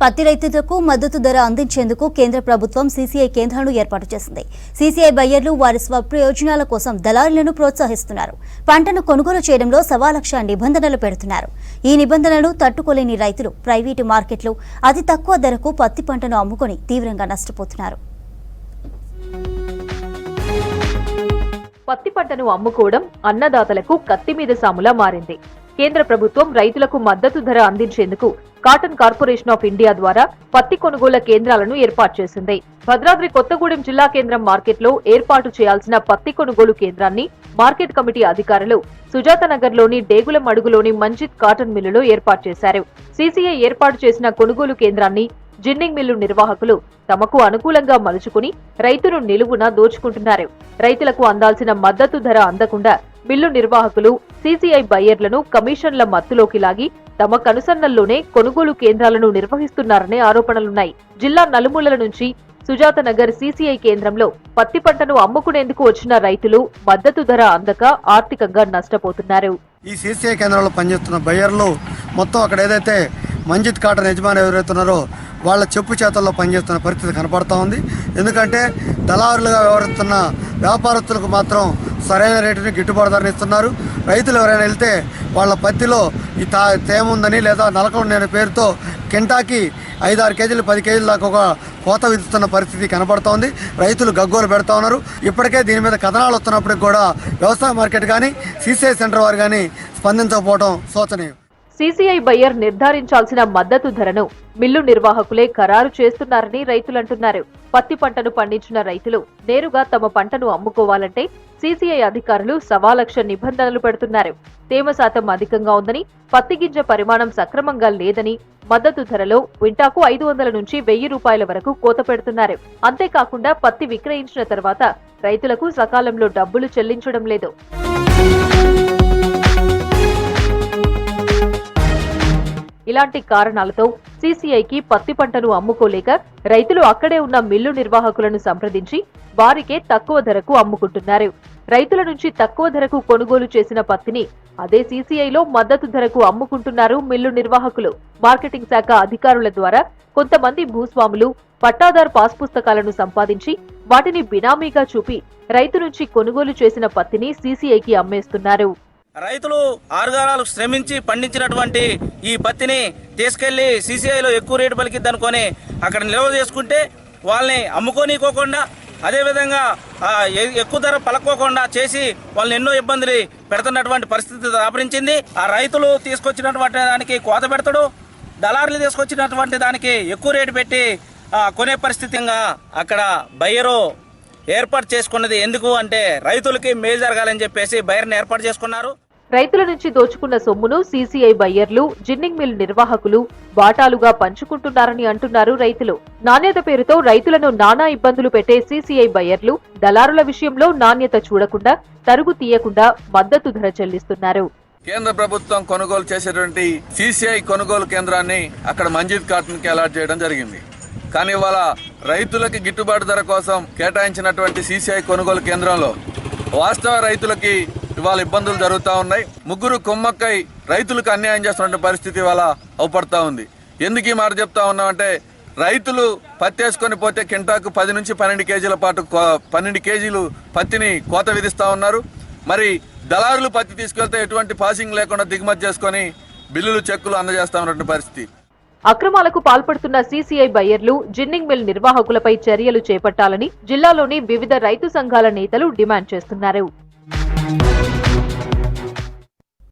పత్తి రైతులకు మద్దతు ధర అందించేందుకు కేంద్ర ప్రభుత్వం సీసీఐ కేంద్రాలను ఏర్పాటు చేసింది. సీసీఐ బయ్యర్లు వారి స్వప్రయోజనాల కోసం దళారులను ప్రోత్సహిస్తున్నారు. పంటను కొనుగోలు చేయడంలో 1,00,000 నిబంధనలు పెడుతున్నారు. ఈ నిబంధనలను తట్టుకోలేని రైతులు ప్రైవేటు మార్కెట్లు అతి తక్కువ ధరకు పత్తి పంటను అమ్ముకొని తీవ్రంగా నష్టపోతున్నారు. పత్తి పంటను అమ్ముకోవడం అన్నదాతలకు కత్తి మీద సాములా మారింది. కేంద్ర ప్రభుత్వం రైతులకు మద్దతు ధర అందించేందుకు కాటన్ కార్పొరేషన్ ఆఫ్ ఇండియా ద్వారా పత్తి కొనుగోలు కేంద్రాలను ఏర్పాటు చేసింది. భద్రాద్రి కొత్తగూడెం జిల్లా కేంద్రం మార్కెట్లో ఏర్పాటు చేయాల్సిన పత్తి కొనుగోలు కేంద్రాన్ని మార్కెట్ కమిటీ అధికారులు సుజాతనగర్లోని డేగులం అడుగులోని మంజిత్ కాటన్ మిల్లులో ఏర్పాటు చేశారు. సీసీఐ ఏర్పాటు చేసిన కొనుగోలు కేంద్రాన్ని జిన్నింగ్ మిల్లు నిర్వాహకులు తమకు అనుకూలంగా మలుచుకుని రైతును నిలువున దోచుకుంటున్నారు. రైతులకు అందాల్సిన మద్దతు ధర అందకుండా మిల్లు నిర్వాహకులు సీసీఐ బయ్యర్లను కమిషన్ల మత్తులోకి లాగి తమ కనుసన్నల్లోనే కొనుగోలు కేంద్రాలను నిర్వహిస్తున్నారనే ఆరోపణలున్నాయి. జిల్లా నలుమూలల నుంచి సుజాతనగర్ సీసీఐ కేంద్రంలో పత్తి పంటను అమ్ముకునేందుకు వచ్చిన రైతులు మద్దతు ధర అందక ఆర్థికంగా నష్టపోతున్నారు. ఈ సీసీఐ కేంద్రంలో పనిచేస్తున్న బయ్యర్లు మొత్తం అక్కడ ఏదైతే మంజిత్ కాటన్ యజమాని ఎవరైతున్నారో వాళ్ళ చెప్పు చేతల్లో పనిచేస్తున్న పరిస్థితి కనపడతా ఉంది. ఎందుకంటే దళారులుగా వ్యవహరిస్తున్న వ్యాపారస్తులకు మాత్రం సరైన రేటుని గిట్టుబాటు ధరని ఇస్తున్నారు. రైతులు ఎవరైనా వెళ్తే వాళ్ళ పత్తిలో ఈ తేమ ఉందని లేదా నలకలు నేను పేరుతో కింటాకి 5-6 కేజీలు 10 కేజీల దాకా ఒక కోత విధిస్తున్న పరిస్థితి కనపడుతోంది. రైతులు గగ్గోలు పెడతా ఉన్నారు. ఇప్పటికే దీని మీద కథనాలు వస్తున్నప్పటికి కూడా వ్యవసాయ మార్కెట్ కానీ సీసీఐ సెంటర్ వారు కానీ స్పందించకపోవడం శోచనీయం. సీసీఐ బయ్యర్ నిర్ధారించాల్సిన మద్దతు ధరను మిల్లు నిర్వాహకులే ఖరారు చేస్తున్నారని రైతులంటున్నారు. పత్తి పంటను పండించిన రైతులు నేరుగా తమ పంటను అమ్ముకోవాలంటే సీసీఐ అధికారులు 1,00,000 నిబంధనలు పెడుతున్నారు. తేమ శాతం అధికంగా ఉందని, పత్తి గింజ పరిమాణం సక్రమంగా లేదని, మద్దతు ధరలో క్వింటాకు 500 నుంచి 1,000 రూపాయల వరకు కోత పెడుతున్నారు. అంతేకాకుండా పత్తి విక్రయించిన తర్వాత రైతులకు సకాలంలో డబ్బులు చెల్లించడం లేదు. ఇలాంటి కారణాలతో సీసీఐకి పత్తి పంటను అమ్ముకోలేక రైతులు అక్కడే ఉన్న మిల్లు నిర్వాహకులను సంప్రదించి వారికే తక్కువ ధరకు అమ్ముకుంటున్నారు. రైతుల నుంచి తక్కువ ధరకు కొనుగోలు చేసిన పత్తిని అదే సీసీఐలో మద్దతు ధరకు అమ్ముకుంటున్నారు మిల్లు నిర్వాహకులు. మార్కెటింగ్ శాఖ అధికారుల ద్వారా కొంతమంది భూస్వాములు పట్టాదారు పాస్ పుస్తకాలను సంపాదించి వాటిని బినామీగా చూపి రైతు నుంచి కొనుగోలు చేసిన పత్తిని సీసీఐకి అమ్మేస్తున్నారు. రైతులు ఆరుగారాలు శ్రమించి పండించినటువంటి ఈ పత్తిని తీసుకెళ్లి సీసీఐలో ఎక్కువ రేటు పలికిద్దనుకొని అక్కడ నిల్వ చేసుకుంటే వాళ్ళని అమ్ముకోనికోకుండా అదేవిధంగా ఎక్కువ ధర పలకోకుండా చేసి వాళ్ళని ఎన్నో ఇబ్బందులు పెడుతున్నటువంటి పరిస్థితి దాపరించింది. ఆ రైతులు తీసుకొచ్చినటువంటి దానికి కోత పెడతాడు, దళారులు తీసుకొచ్చినటువంటి దానికి ఎక్కువ రేటు పెట్టి కొనే పరిస్థితిగా అక్కడ బయ్యరు ఏర్పాటు చేసుకున్నది. ఎందుకు అంటే రైతులకి మేలు జరగాలని చెప్పేసి బయ్యర్ని ఏర్పాటు చేసుకున్నారు. రైతుల నుంచి దోచుకున్న సొమ్మును సీసీఐ బయ్యర్లు, జిన్నింగ్ మిల్ నిర్వాహకులు వాటాలుగా పంచుకుంటున్నారని అంటున్నారు రైతులు. నాణ్యత పేరుతో రైతులను నానా ఇబ్బందులు పెట్టే సీసీఐ బయ్యర్లు దళారుల విషయంలో నాణ్యత చూడకుండా, తరుగు తీయకుండా మద్దతు ధర చెల్లిస్తున్నారు. కేంద్ర ప్రభుత్వం కొనుగోలు చేసేటువంటి సీసీఐ కొనుగోలు కేంద్రాన్ని అక్కడ మంజిత్ కాటన్ కి అలాట్ చేయడం జరిగింది. కానీ ఇవాళ రైతులకి గిట్టుబాటు ధర కోసం కేటాయించినటువంటి సీసీఐ కొనుగోలు కేంద్రంలో వాస్తవ రైతులకి ఇవాళ ఇబ్బందులు జరుగుతూ ఉన్నాయి. ముగ్గురు కొమ్మక్కై రైతులకు అన్యాయం చేస్తున్న పరిస్థితి ఇవాళ అవపడతా ఉంది. ఎందుకు ఈ మాట చెప్తా ఉన్నామంటే రైతులు పత్తి వేసుకొని పోతే కింటాకు 10 నుంచి 12 కేజీల పాటు 12 కేజీలు పత్తిని కోత విధిస్తా ఉన్నారు. మరి దళారులు పత్తి తీసుకెళ్తే ఎటువంటి పాసింగ్ లేకుండా దిగుమతి చేసుకొని బిల్లులు చెక్కులు అందజేస్తా ఉన్నటువంటి పరిస్థితి. అక్రమాలకు పాల్పడుతున్న సీసీఐ బయ్యర్లు, జిన్నింగ్ మిల్ నిర్వాహకులపై చర్యలు చేపట్టాలని జిల్లాలోని వివిధ రైతు సంఘాల నేతలు డిమాండ్ చేస్తున్నారు.